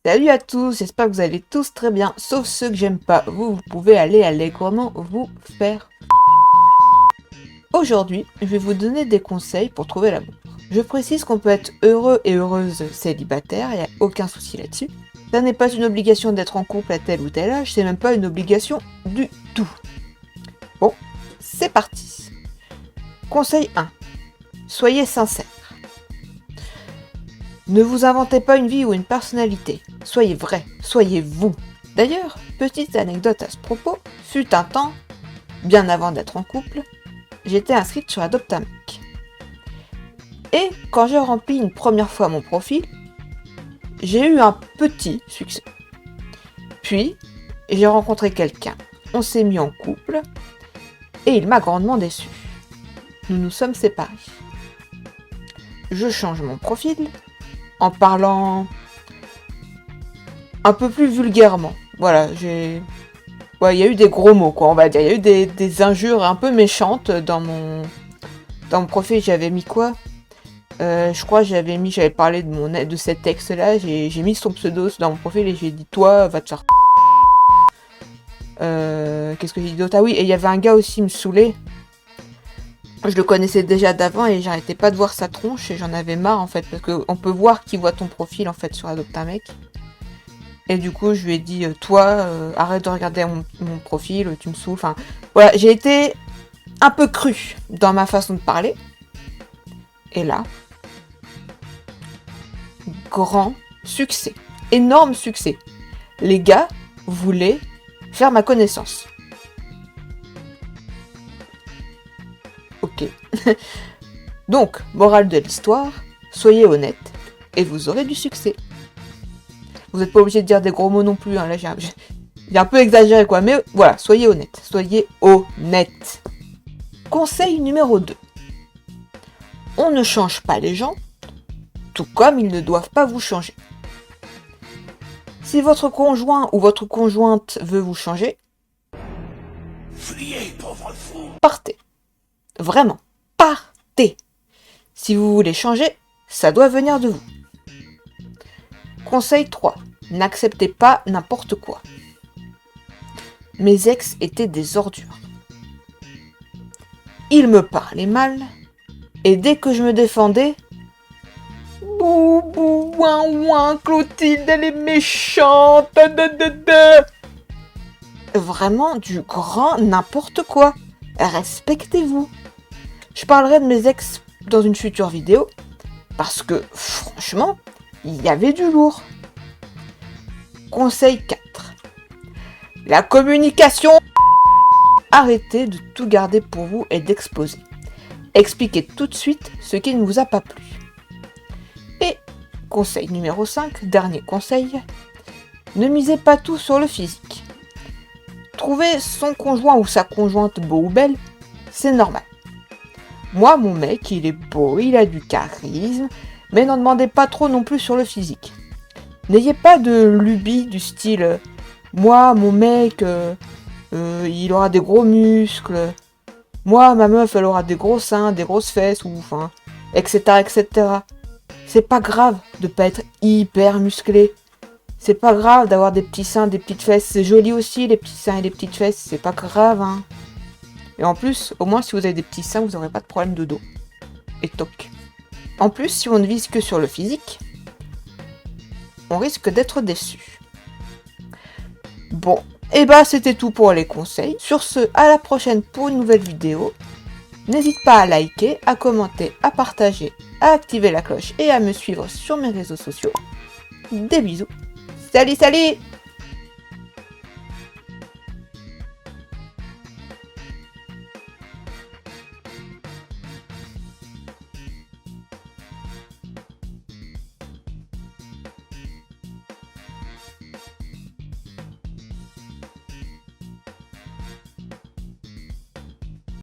Salut à tous, j'espère que vous allez tous très bien, sauf ceux que j'aime pas. Vous pouvez aller allègrement vous faire. Aujourd'hui, je vais vous donner des conseils pour trouver l'amour. Je précise qu'on peut être heureux et heureuse célibataire, il n'y a aucun souci là-dessus. Ça n'est pas une obligation d'être en couple à tel ou tel âge, c'est même pas une obligation du tout. Bon, c'est parti. Conseil 1. Soyez sincère. Ne vous inventez pas une vie ou une personnalité. Soyez vrai, soyez vous. D'ailleurs, petite anecdote à ce propos, fut un temps, bien avant d'être en couple, j'étais inscrite sur Adoptamec. Et quand j'ai rempli une première fois mon profil, j'ai eu un petit succès. Puis, j'ai rencontré quelqu'un, on s'est mis en couple, et il m'a grandement déçu. Nous nous sommes séparés. Je change mon profil, en parlant un peu plus vulgairement. Voilà, il y a eu des gros mots, quoi, on va dire. Il y a eu des injures un peu méchantes dans mon profil. J'avais mis quoi je crois que j'avais parlé de cet ex-là, j'ai mis son pseudo dans mon profil et j'ai dit, toi, va te faire... Qu'est-ce que j'ai dit d'autre? Ah oui, et il y avait un gars aussi, il me saoulait. Je le connaissais déjà d'avant et j'arrêtais pas de voir sa tronche et j'en avais marre en fait, parce qu'on peut voir qui voit ton profil en fait sur Adoptamec. Et du coup, je lui ai dit, toi, arrête de regarder mon profil, tu me saoules. Enfin, voilà, j'ai été un peu crue dans ma façon de parler. Et là, grand succès, énorme succès. Les gars voulaient faire ma connaissance. Ok. Donc, morale de l'histoire, soyez honnête et vous aurez du succès. Vous n'êtes pas obligé de dire des gros mots non plus, hein. Là j'ai un peu exagéré quoi, mais voilà, soyez honnête. Soyez honnête. Conseil numéro 2. On ne change pas les gens, tout comme ils ne doivent pas vous changer. Si votre conjoint ou votre conjointe veut vous changer, Fuyez, pauvre fou! partez. Vraiment, partez. Si vous voulez changer, ça doit venir de vous. Conseil 3. N'acceptez pas n'importe quoi. Mes ex étaient des ordures. Ils me parlaient mal, et dès que je me défendais, bouh, bouh, ouin, ouin, Clotilde, elle est méchante, Vraiment du grand n'importe quoi. Respectez-vous. Je parlerai de mes ex dans une future vidéo, parce que, franchement, il y avait du lourd. Conseil 4. La communication. Arrêtez de tout garder pour vous et d'exposer. Expliquez tout de suite ce qui ne vous a pas plu. Et conseil numéro 5, dernier conseil, ne misez pas tout sur le physique. Trouver son conjoint ou sa conjointe beau ou belle, c'est normal. Moi, mon mec, il est beau, il a du charisme, mais n'en demandez pas trop non plus sur le physique. N'ayez pas de lubie du style « Moi, mon mec, il aura des gros muscles. Moi, ma meuf, elle aura des gros seins, des grosses fesses, ou enfin, etc., etc. » C'est pas grave de pas être hyper musclé. C'est pas grave d'avoir des petits seins, des petites fesses. C'est joli aussi, les petits seins et les petites fesses. C'est pas grave, hein. Et en plus, au moins, si vous avez des petits seins, vous n'aurez pas de problème de dos. Et toc. En plus, si on ne vise que sur le physique, on risque d'être déçu. Bon, et bah c'était tout pour les conseils. Sur ce, à la prochaine pour une nouvelle vidéo. N'hésite pas à liker, à commenter, à partager, à activer la cloche et à me suivre sur mes réseaux sociaux. Des bisous. Salut, salut!